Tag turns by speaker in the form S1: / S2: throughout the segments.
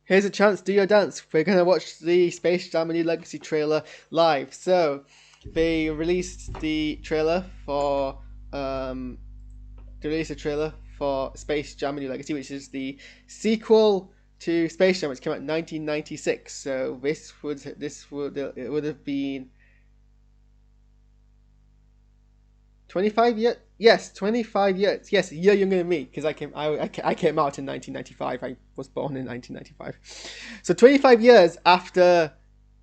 S1: Here's a chance, do your dance. We're gonna watch the Space Jam: A New Legacy trailer live. So, they released the trailer for um, Space Jam: A New Legacy, which is the sequel to Space Jam, which came out in 1996. So it would have been 25 years. Yes, 25 years. Yes, a year younger than me because I came out in 1995. I was born in 1995. So 25 years after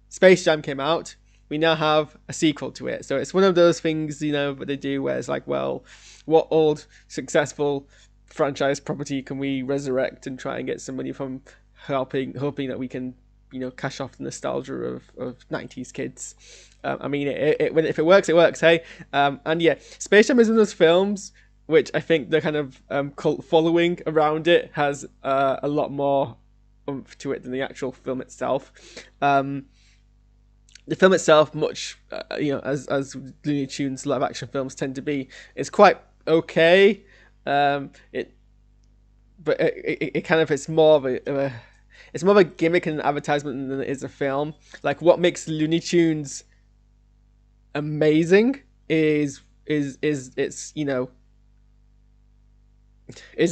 S1: Space Jam came out, we now have a sequel to it. So it's one of those things, that they do where it's like, well, what old successful franchise property can we resurrect and try and get some money from, hoping that we can, cash off the nostalgia of 90s kids. I mean, if it works, it works, hey? And yeah, Space Jam is one of those films which I think the kind of cult following around it has a lot more oomph to it than the actual film itself. The film itself, much as Looney Tunes live action films tend to be, is quite okay. It but it kind of it's more of a gimmick and an advertisement than it is a film. Like, what makes Looney Tunes amazing is it's is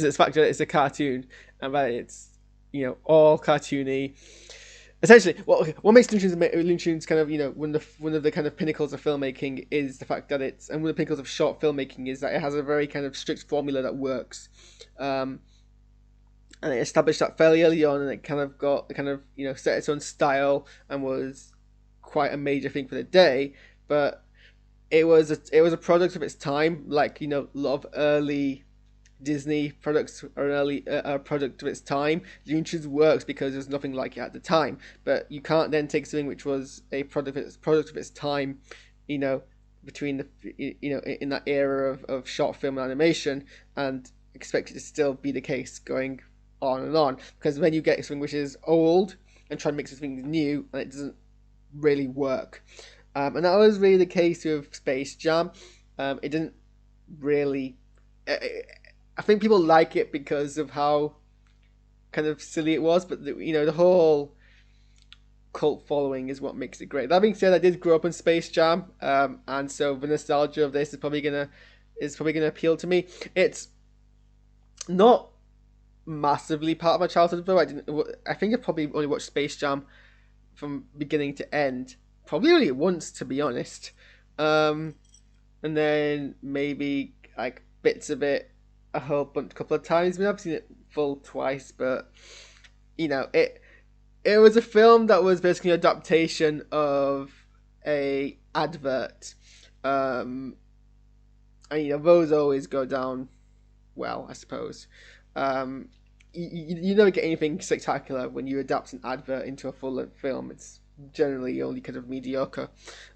S1: its fact that it's a cartoon and that it's all cartoony. Essentially, what makes Looney Tunes kind of one of the kind of pinnacles of filmmaking is the fact that it's, and one of the pinnacles of short filmmaking is that it has a very kind of strict formula that works. And it established that fairly early on, and it kind of set its own style and was quite a major thing for the day. But it was a product of its time, like a lot of early Disney products are an early product of its time. Looney Tunes works because there's nothing like it at the time. But you can't then take something which was a product of its time, between in that era of short film and animation, and expect it to still be the case going on and on. Because when you get something which is old and try to make something new, and it doesn't really work. And that was really the case with Space Jam. It didn't really. I think people like it because of how kind of silly it was, but the whole cult following is what makes it great. That being said, I did grow up in Space Jam, and so the nostalgia of this is probably gonna appeal to me. It's not massively part of my childhood though. I think I probably only watched Space Jam from beginning to end, probably only once, to be honest. And then maybe like bits of it a couple of times. I mean, I've seen it full twice, but it was a film that was basically an adaptation of a advert, and those always go down well, I suppose. You never get anything spectacular when you adapt an advert into a full-length film. It's generally only kind of mediocre,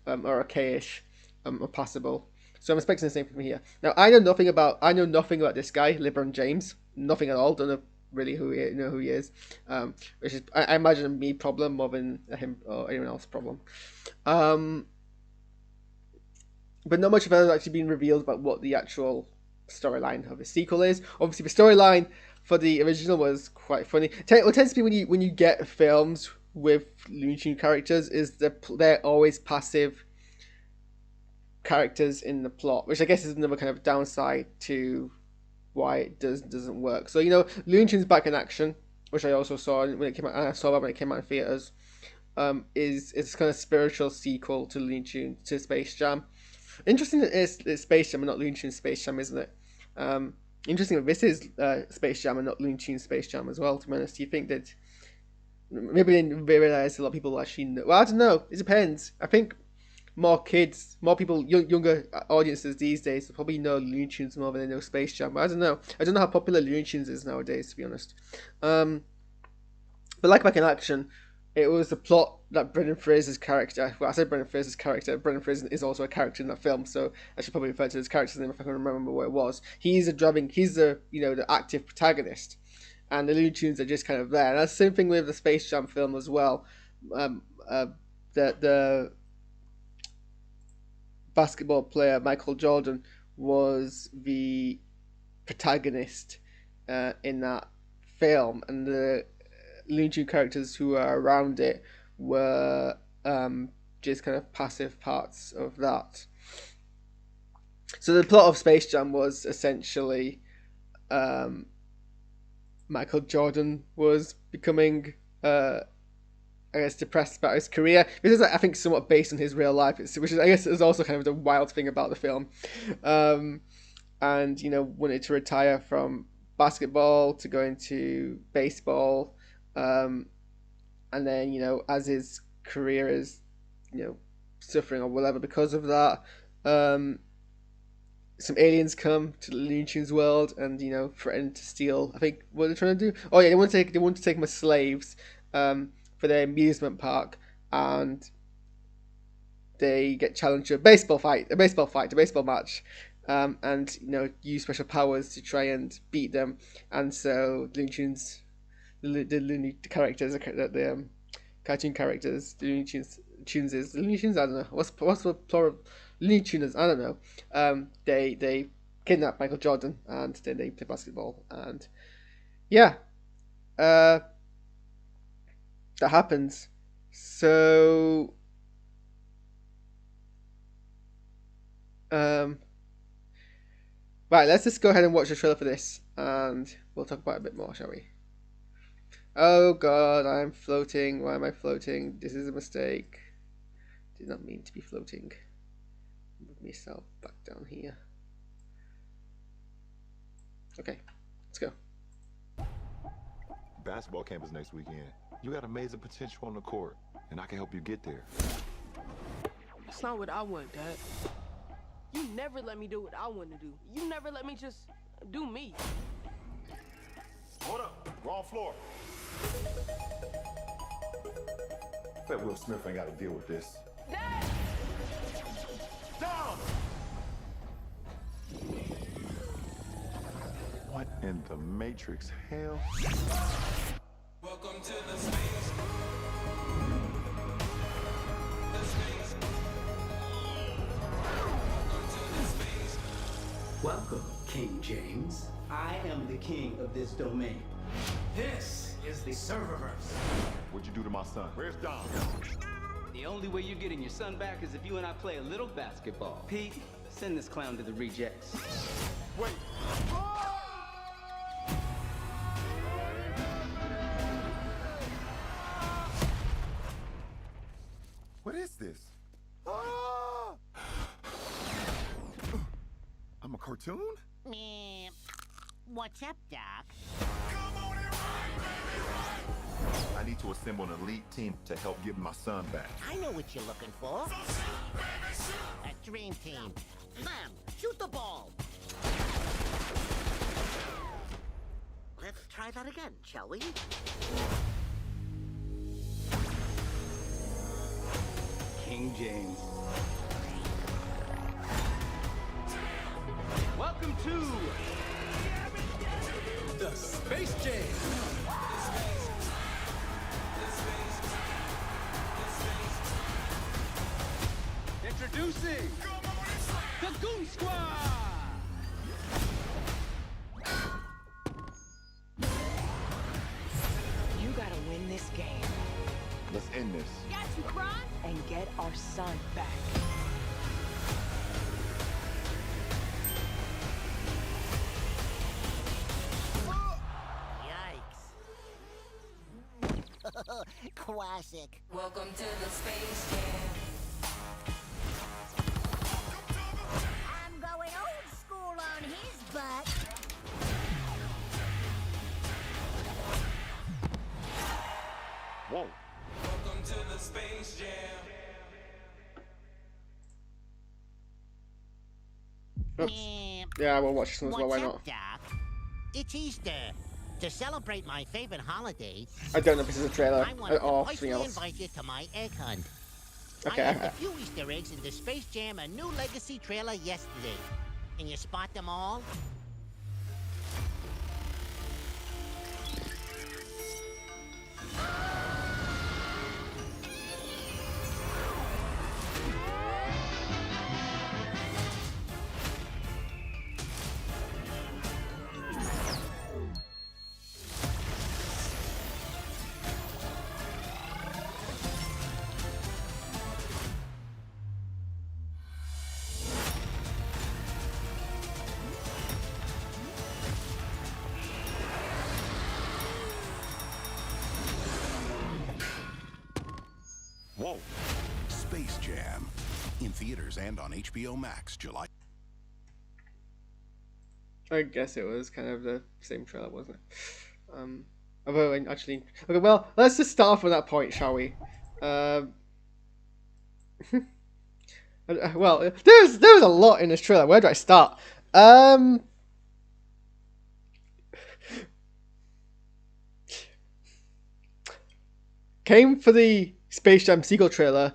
S1: or okayish, or passable. So I'm expecting the same from here. Now I know nothing about this guy, LeBron James. Nothing at all. Don't know really who he is. Which is, I imagine, a me problem more than him or anyone else problem. But not much has actually been revealed about what the actual storyline of the sequel is. Obviously, the storyline for the original was quite funny. What tends to be when you get films with Looney Tunes characters is they're always passive characters in the plot, which I guess is another kind of downside to why it doesn't work. So Looney Tunes Back in Action, which I also saw when it came out, and I saw that when it came out in theaters, is kind of spiritual sequel to Looney Tunes, to Space Jam. Interesting that it's Space Jam and not Looney Tunes Space Jam, isn't it? Interesting that this is Space Jam and not Looney Tunes Space Jam as well. To be honest, do you think that maybe they didn't realize a lot of people actually know? Well, I don't know. It depends. I think more people, younger audiences these days probably know Looney Tunes more than they know Space Jam. But I don't know. I don't know how popular Looney Tunes is nowadays, to be honest. But like Back in Action, it was the plot that Brendan Fraser's character. Well, I said Brendan Fraser's character. Brendan Fraser is also a character in that film, so I should probably refer to his character's name if I can remember what it was. He's the active protagonist, and the Looney Tunes are just kind of there. And that's the same thing with the Space Jam film as well. The basketball player Michael Jordan was the protagonist in that film, and Looney Tunes characters who were around it were just kind of passive parts of that. So the plot of Space Jam was essentially Michael Jordan was becoming, I guess, depressed about his career. This is, I think, somewhat based on his real life, which is, I guess, is also kind of the wild thing about the film. And, wanted to retire from basketball to go into baseball. And then, as his career is, suffering or whatever because of that, some aliens come to the Looney Tunes world and threaten to steal. I think what they're trying to do. Oh yeah, they want to take them as slaves for their amusement park, and they get challenged to a baseball match, and use special powers to try and beat them. And so Looney Tunes, the Looney characters, the cartoon characters, the Looney Tunes. Looney Tunes, I don't know. What's the plural? Looney Tunes, I don't know. They kidnap Michael Jordan and then they play basketball, and yeah, that happens. So right, let's just go ahead and watch the trailer for this, and we'll talk about it a bit more, shall we? Oh God, I'm floating. Why am I floating? This is a mistake. Did not mean to be floating. Move myself back down here. Okay, let's go.
S2: Basketball camp is next weekend. You got amazing potential on the court, and I can help you get there.
S3: That's not what I want, Dad. You never let me do what I want to do. You never let me just do me.
S2: Hold up, wrong floor. Bet Will Smith ain't got to deal with this.
S3: Dad!
S2: Down! What in the Matrix hell?
S4: Welcome to the space.
S5: Welcome, King James. I am the king of this domain. This is the serververse.
S2: What'd you do to my son? Where's Dom?
S6: The only way you're getting your son back is if you and I play a little basketball. Pete, send this clown to the rejects.
S2: Wait. What is this? Ah! I'm a cartoon?
S7: Meh. What's up, Doc?
S2: I need to assemble an elite team to help get my son back.
S7: I know what you're looking for. A dream team. Bam! Shoot the ball! Let's try that again, shall we?
S6: King James. Welcome to
S4: The Space Jam.
S6: introducing the Goon Squad.
S8: You gotta win this game
S2: Let's end this.
S8: Got you, Kron? And get our son back.
S7: Yikes. Classic.
S4: Welcome to the Space Jam.
S7: I'm going old school on his butt.
S2: Whoa.
S4: Welcome to the Space Jam.
S7: Meh.
S1: Yeah, we'll watch this one as well.
S7: What's
S1: Why
S7: up,
S1: not?
S7: Doc? It's Easter. To celebrate my favorite holiday,
S1: I don't know if this is a trailer
S7: I wanted to
S1: or something
S7: personally
S1: else.
S7: invite you to my egg hunt.
S1: Okay,
S7: I left a few Easter eggs in the Space Jam A New Legacy trailer yesterday. Can you spot them all?
S9: Whoa. Space Jam. In theaters and on HBO Max, July.
S1: I guess it was kind of the same trailer, wasn't it? Although, actually... Okay, well, let's just start off with that point, shall we? Well, there's a lot in this trailer. Where do I start? Came for the Space Jam sequel trailer.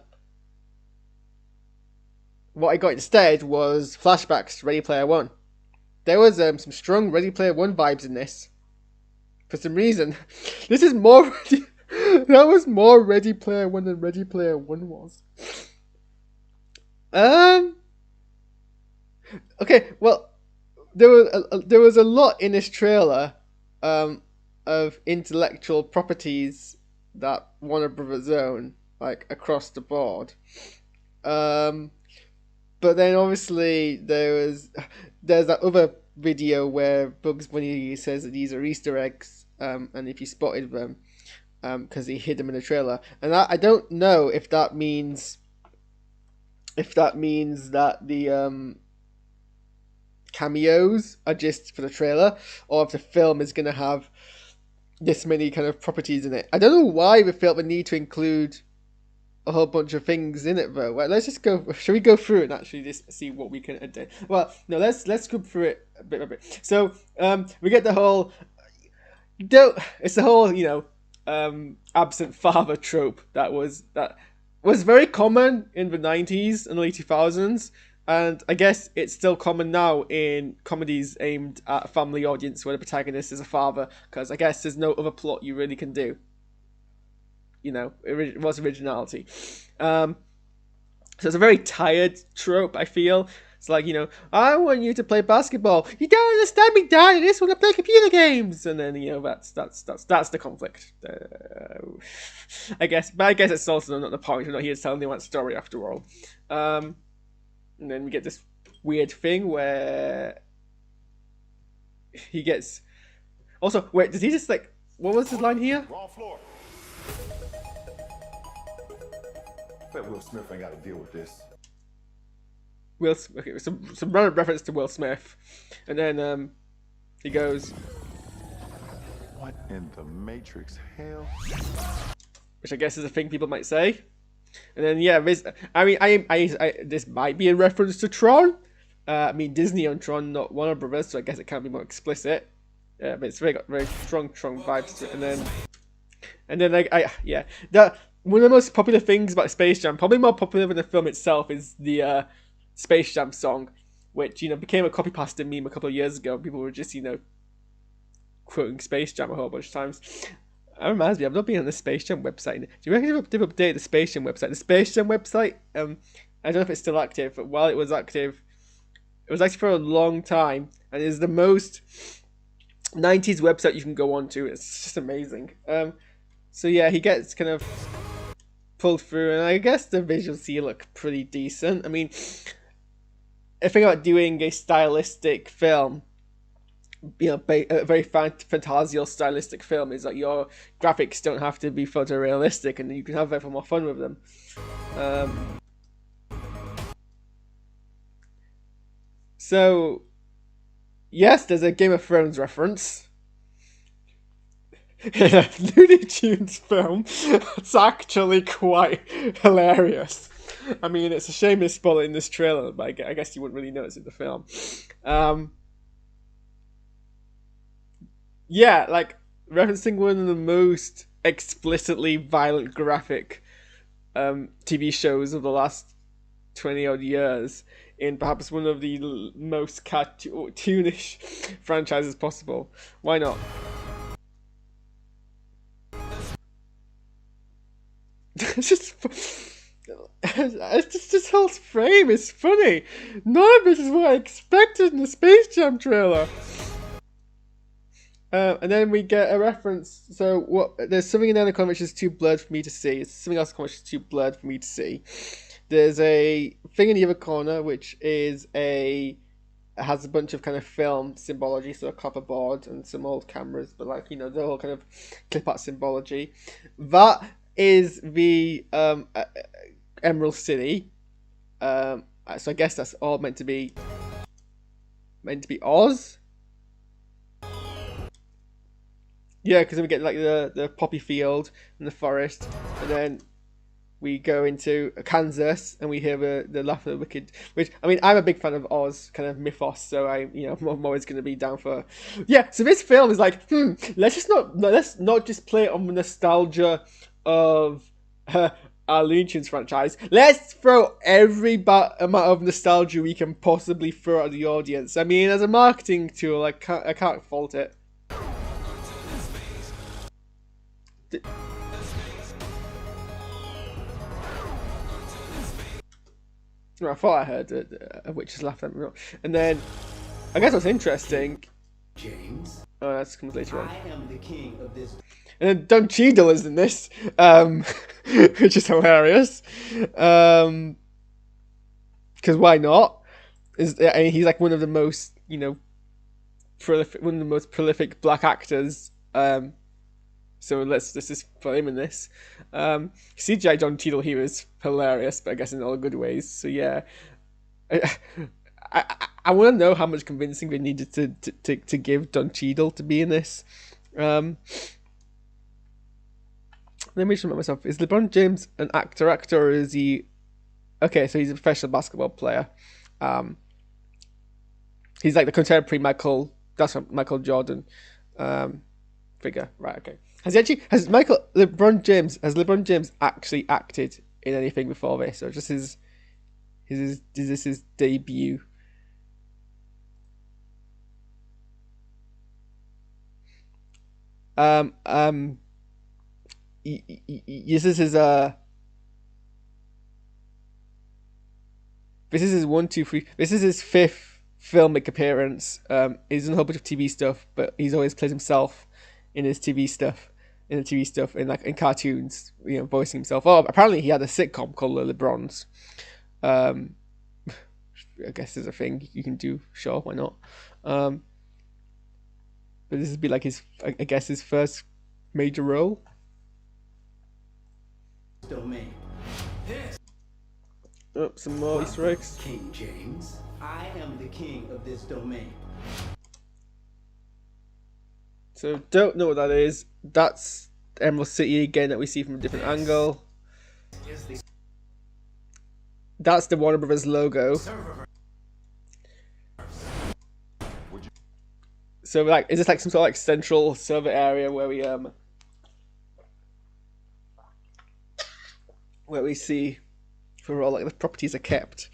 S1: What I got instead was flashbacks to Ready Player One. There was some strong Ready Player One vibes in this. For some reason, this is more that was more Ready Player One than Ready Player One was. Okay, well, there was a lot in this trailer, of intellectual properties that Warner Brothers own, like across the board. But then obviously there's that other video where Bugs Bunny says that these are Easter eggs, and if you spotted them, because he hid them in the trailer, and I don't know if that means that the cameos are just for the trailer, or if the film is going to have this many kind of properties in it. I don't know why we felt the need to include a whole bunch of things in it though. Well, let's just go. Shall we go through it and actually just see what we can do? Well, no, let's go through it a bit by bit. So we get the whole it's the whole absent father trope that was very common in the 90s and early 2000s, and I guess it's still common now in comedies aimed at a family audience where the protagonist is a father, because I guess there's no other plot you really can do. It was originality. So it's a very tired trope, I feel. It's like, I want you to play basketball. You don't understand me, Dad. I just want to play computer games. And then, that's the conflict. I guess it's also not the point. We're not here telling anyone that story after all. And then we get this weird thing where he gets... Also, wait, did he just what was his line here?
S2: Wrong floor. I bet Will Smith ain't got to deal with this.
S1: Okay, some random reference to Will Smith, and then he goes,
S2: What in the Matrix hell?
S1: which I guess is a thing people might say. And then this might be in reference to Tron. Disney on Tron, not Warner Brothers, so I guess it can be more explicit. But it's got very strong vibes to it. And then that one of the most popular things about Space Jam, probably more popular than the film itself, is the Space Jam song, which became a copy pasta meme a couple of years ago. People were just quoting Space Jam a whole bunch of times. That reminds me, I've not been on the Space Jam website. Do you reckon they've updated the Space Jam website? The Space Jam website, I don't know if it's still active, but while it was active for a long time, and is the most 90s website you can go on to. It's just amazing. So yeah, he gets kind of pulled through, and I guess the visuals here look pretty decent. I mean, I think about doing a stylistic film, a very fantastical stylistic film, is that your graphics don't have to be photorealistic, and you can have very more fun with them. So, yes, there's a Game of Thrones reference in a Looney Tunes film. It's actually quite hilarious. I mean, it's a shame it's spoiled in this trailer, but I guess you wouldn't really notice it in the film. Referencing one of the most explicitly violent graphic TV shows of the last 20-odd years in perhaps one of the most cartoonish franchises possible. Why not? It's just this whole frame is funny. None of this is what I expected in the Space Jam trailer. And then we get a reference. So there's something in the comment which is too blurred for me to see. There's something else in the comment which is too blurred for me to see. There's a thing in the other corner which has a bunch of kind of film symbology, so a copper board and some old cameras, but the whole kind of clip art symbology. That is the Emerald City. So I guess that's all meant to be Oz. Yeah, because then we get like the poppy field and the forest, and then we go into Kansas and we hear the laugh of the wicked. Which, I mean, I'm a big fan of Oz kind of mythos, so I'm always going to be down for. Yeah, so this film is like, let's not just play it on the nostalgia of our Looney Tunes franchise. Let's throw every amount of nostalgia we can possibly throw at the audience. I mean, as a marketing tool, I can't fault it. I thought I heard a witch just laughed at me. And then, I guess what's interesting...
S5: James.
S1: Oh, that comes later on.
S5: I am the king of this.
S1: And then Don Cheadle is in this, which is hilarious. Because why not? He's like one of the most, prolific black actors. So let's just put him in this. CGI Don Cheadle here is hilarious, but I guess in all good ways. So yeah, I want to know how much convincing they needed to give Don Cheadle to be in this. Let me just remind myself: is LeBron James an actor, or is he? Okay, so he's a professional basketball player. He's like the contemporary Michael Jordan figure, right? Okay. Has LeBron James actually acted in anything before this, or just is this his debut? This is his this is his 1, 2, 3. This is his 5th filmic appearance. He's done a whole bunch of TV stuff, but he's always played himself in his TV stuff, in cartoons, voicing himself. Oh, apparently he had a sitcom called The LeBrons. I guess there's a thing you can do. Sure, why not? But this would be like his first major role.
S5: Domain.
S1: Oh, some more Easter eggs.
S5: King James, I am the king of this domain.
S1: So don't know what that is. That's Emerald City again that we see from a different angle. That's the Warner Brothers logo. So like, is this like some sort of like central server area where we see where all like the properties are kept?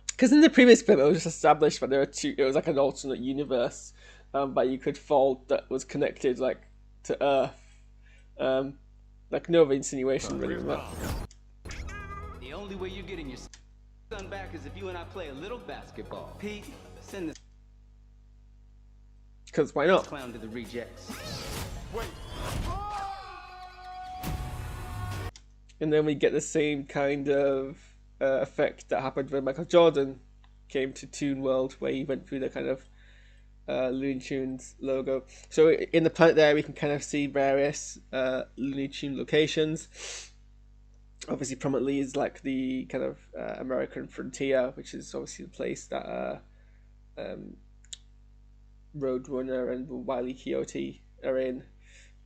S1: Because in the previous film it was just established that it was like an alternate universe. But you could fall that was connected like to Earth. Like no other insinuation really on that.
S6: The only way you're getting your son back is if you and I play a little basketball. Pete, send this
S1: Because why not?
S6: clown to the rejects.
S4: Wait.
S1: And then we get the same kind of effect that happened when Michael Jordan came to Toon World, where he went through the kind of Looney Tunes logo. So in the planet there, we can kind of see various Looney Tune locations. Obviously, prominently is like the kind of American frontier, which is obviously the place that Roadrunner and Wile E. Coyote are in.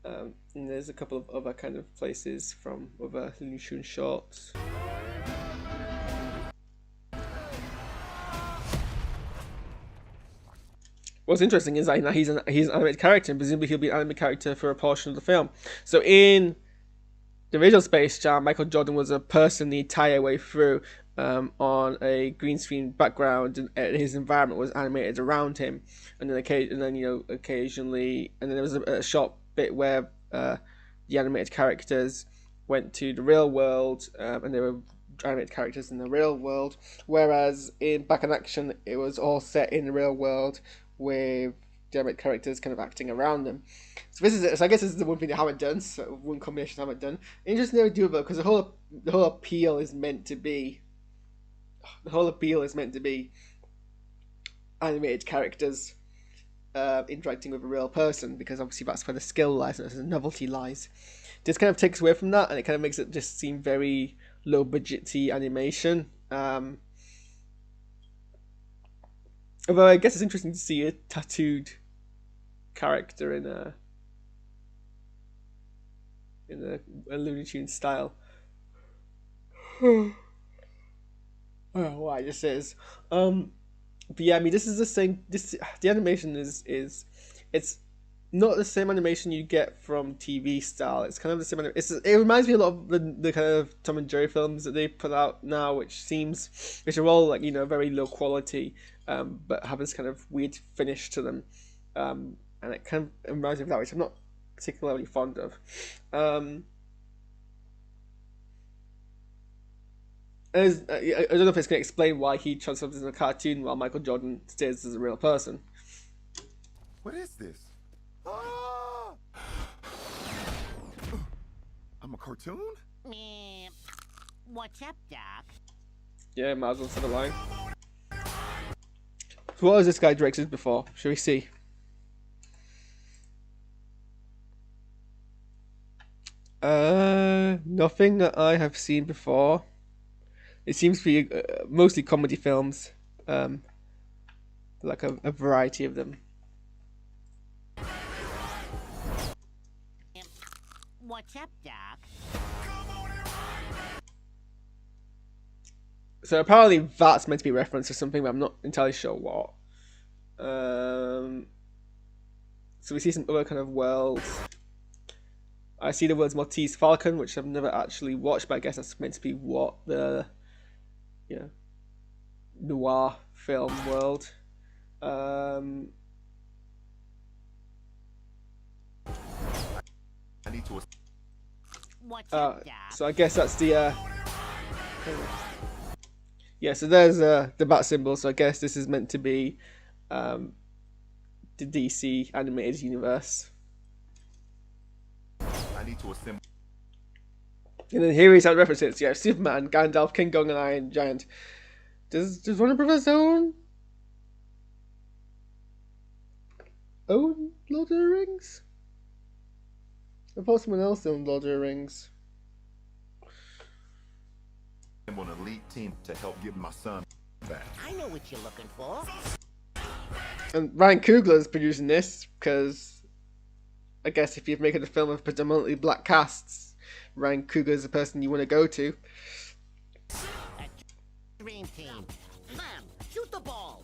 S1: And there's a couple of other kind of places from other Looney Tunes shorts. What's interesting is that he's an animated character, and presumably he'll be an animated character for a portion of the film. So in the original Space Jam, Michael Jordan was a person the entire way through, on a green screen background, and his environment was animated around him. And then occasionally, and then there was a short bit where the animated characters went to the real world, and they were animated characters in the real world. Whereas in Back in Action, it was all set in the real world, with the animated characters kind of acting around them. So this is it. So I guess this is the one thing they haven't done. So one combination they haven't done. And just never do it because the whole appeal is meant to be. The whole appeal is meant to be animated characters. interacting with a real person, because obviously that's where the skill lies and the novelty lies. This kind of takes away from that, and it kind of makes it just seem very low budgety animation. Although I guess it's interesting to see a tattooed character in a Looney Tunes style. Oh, why this is. But yeah, I mean, this is the same. The animation is it's not the same animation you get from TV style. It's kind of the same. It reminds me a lot of the kind of Tom and Jerry films that they put out now, which are all like, you know, very low quality, but have this kind of weird finish to them, and it kind of reminds me of that, which I'm not particularly fond of. I don't know if it's going to explain why he transforms into a cartoon while Michael Jordan stays as a real person.
S2: What is this? Ah! I'm a cartoon?
S7: Meh. What's up, Doc?
S1: Yeah, might as well say the line. So what has this guy directed before? Shall we see? Nothing that I have seen before. It seems to be mostly comedy films, like a variety of them.
S7: What's up, Doc?
S1: So apparently that's meant to be a reference to something, but I'm not entirely sure what. So we see some other kind of worlds. I see the words Maltese Falcon, which I've never actually watched, but I guess that's meant to be what the noir film world.
S2: I need to.
S7: What's up, Doc?
S1: So I guess that's the yeah. So there's the bat symbol. So I guess this is meant to be the DC animated universe.
S2: I need to assemble.
S1: And then here is how it references. Yeah, Superman, Gandalf, King Kong, and Iron Giant. Does Warner Brothers own Lord of the Rings? I thought someone else owned Lord of the Rings.
S2: I'm an elite team to help get my son back.
S7: I know what you're looking for.
S1: And Ryan Coogler's producing this because I guess if you're making a film of predominantly black casts, Ryan Coogler's the person you want to go to.
S7: Dream Team. Them, shoot the ball.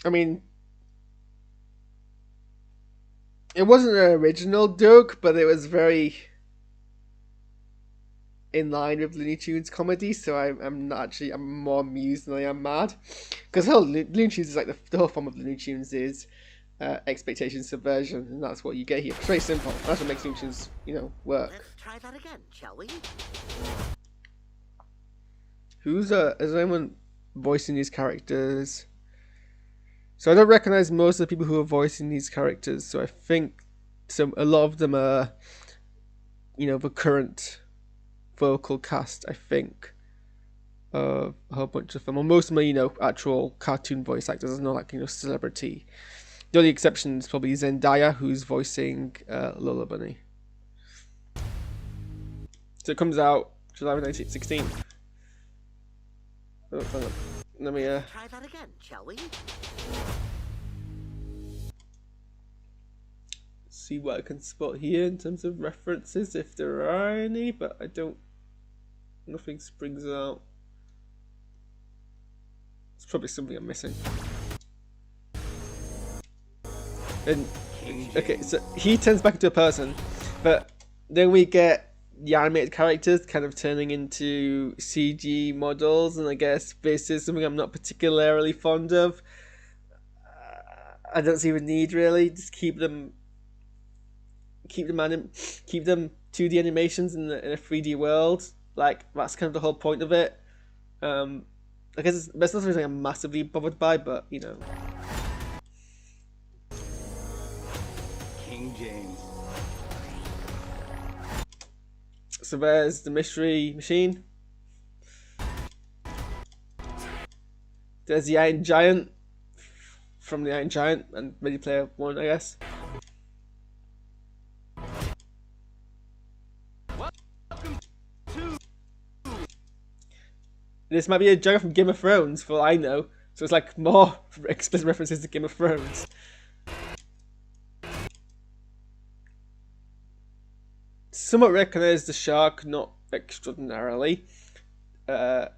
S1: I mean, it wasn't an original joke, but it was very in line with Looney Tunes comedy, so I'm more amused than I am mad. Because Looney Tunes is like the whole form of Looney Tunes is expectation subversion, and that's what you get here. It's very simple. That's what makes Looney Tunes, work.
S7: Let's try that again, shall we?
S1: Is anyone voicing these characters? So I don't recognize most of the people who are voicing these characters, so I think a lot of them are, the current vocal cast, I think, a whole bunch of them. Well, most of them are, actual cartoon voice actors. There's no, celebrity. The only exception is probably Zendaya, who's voicing Lola Bunny. So it comes out July 1916. Oh, hang on. Let me
S7: Try that again, shall we?
S1: see what I can spot here in terms of references, if there are any, but nothing springs out. It's probably something I'm missing. And okay, so he turns back into a person, but then we get the animated characters kind of turning into CG models, and I guess this is something I'm not particularly fond of. I don't see the need, really. Just keep them 2D animations in a 3D world. That's kind of the whole point of it. I guess that's not something I'm massively bothered by, but
S6: King James.
S1: So there's the mystery machine. There's the Iron Giant from the Iron Giant and Ready Player One, I guess. This might be a dragon from Game of Thrones, for all I know. So it's like more explicit references to Game of Thrones. Somewhat recognise the shark, not extraordinarily. But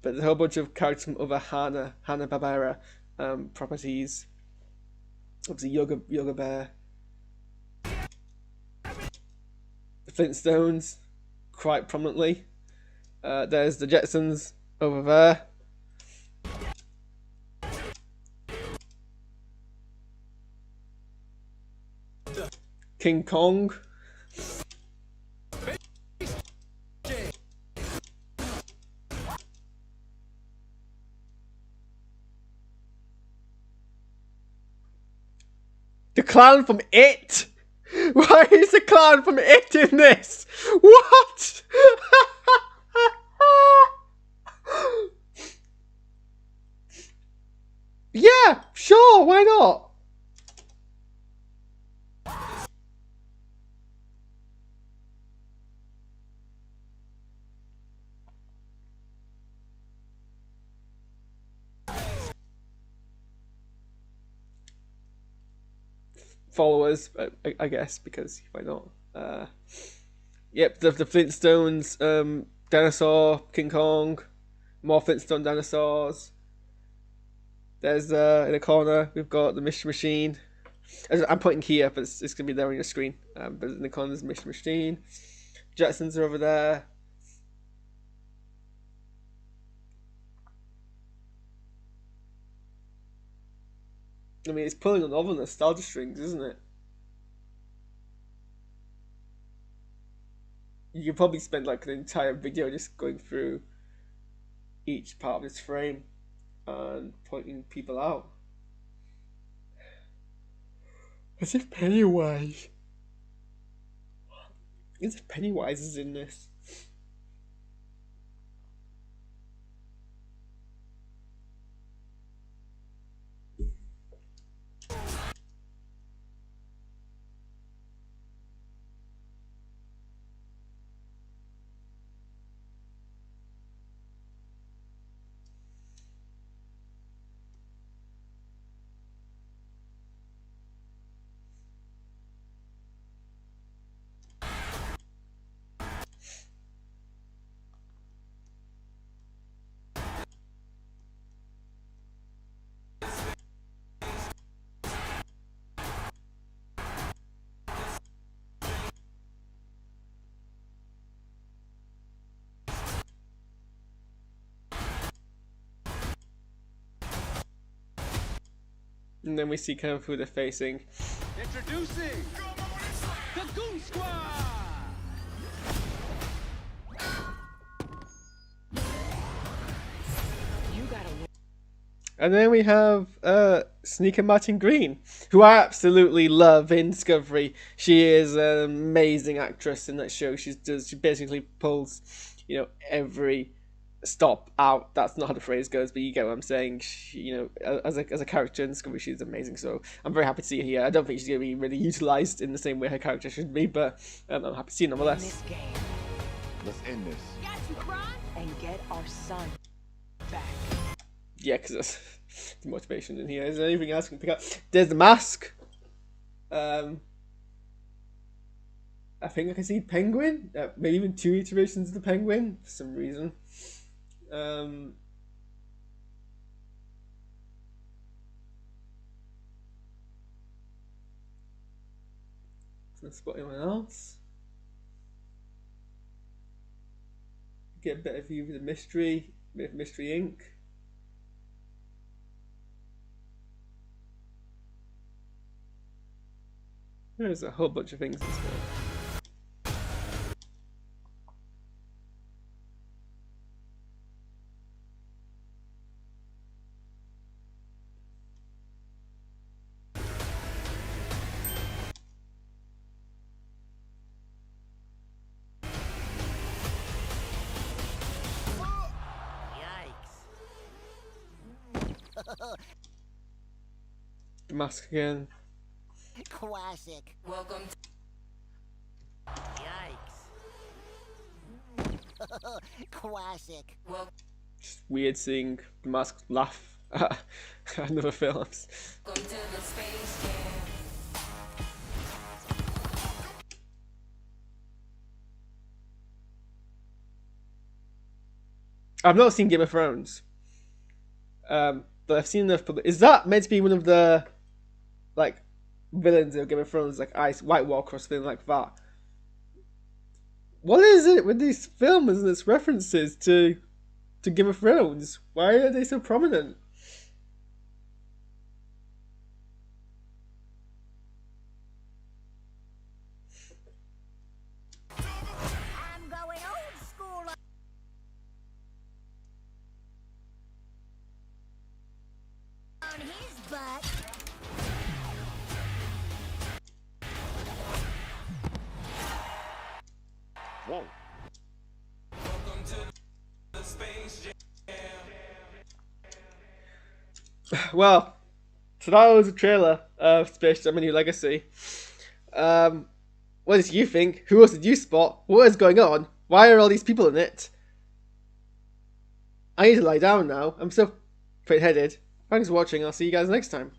S1: there's a whole bunch of characters from other Hanna-Barbera properties. Obviously, Yoga Bear. The Flintstones, quite prominently. There's the Jetsons over there. King Kong. The clown from It? Why is the clown from It in this? What? Yeah, sure, why not? Followers, I guess, because why not? Yep, the Flintstones, dinosaur, King Kong, more Flintstone dinosaurs. There's in the corner we've got the Mystery Machine. I'm pointing here, but it's gonna be there on your screen. But in the corner there's the Mystery Machine. Jetsons are over there. I mean, it's pulling on all the nostalgia strings, isn't it? You could probably spend like an entire video just going through each part of this frame and pointing people out. As if Pennywise is in this. And then we see kind of who they're facing.
S6: Introducing the Goon Squad!
S8: You gotta win.
S1: And then we have Sneaker Martin Green, who I absolutely love in Discovery. She is an amazing actress in that show. She basically pulls, every stop out. That's not how the phrase goes, but you get what I'm saying. She, as a character in Discovery, she's amazing. So I'm very happy to see her here. I don't think she's going to be really utilized in the same way her character should be, but I'm happy to see her nonetheless.
S8: This game.
S2: Let's end this.
S8: Got you, Kron. And get our son back.
S1: Yeah, because that's the motivation in here. Is there anything else we can pick up? There's the mask. I think I can see Penguin. Maybe even 2 iterations of the Penguin for some reason. Can I spot anyone else? Get a better view of the mystery. Bit of Mystery Inc. There's a whole bunch of things in store.
S7: Yikes.
S1: the mask again.
S7: Classic.
S4: Welcome
S7: Yikes. Classic.
S1: Just weird seeing the mask laugh at other films.
S4: Welcome to the Space Jam.
S1: I've not seen Game of Thrones, but I've seen enough. Is that meant to be one of the like villains of Game of Thrones, like White Walker or something like that? What is it with these films and its references to Game of Thrones? Why are they so prominent?
S7: I'm going old school on his butt.
S2: Whoa.
S4: Welcome to the Space Jam.
S1: Well, so that was a trailer of Space Jam: A New Legacy. What did you think? Who else did you spot? What is going on? Why are all these people in it? I need to lie down now. I'm so faint-headed. Thanks for watching. I'll see you guys next time.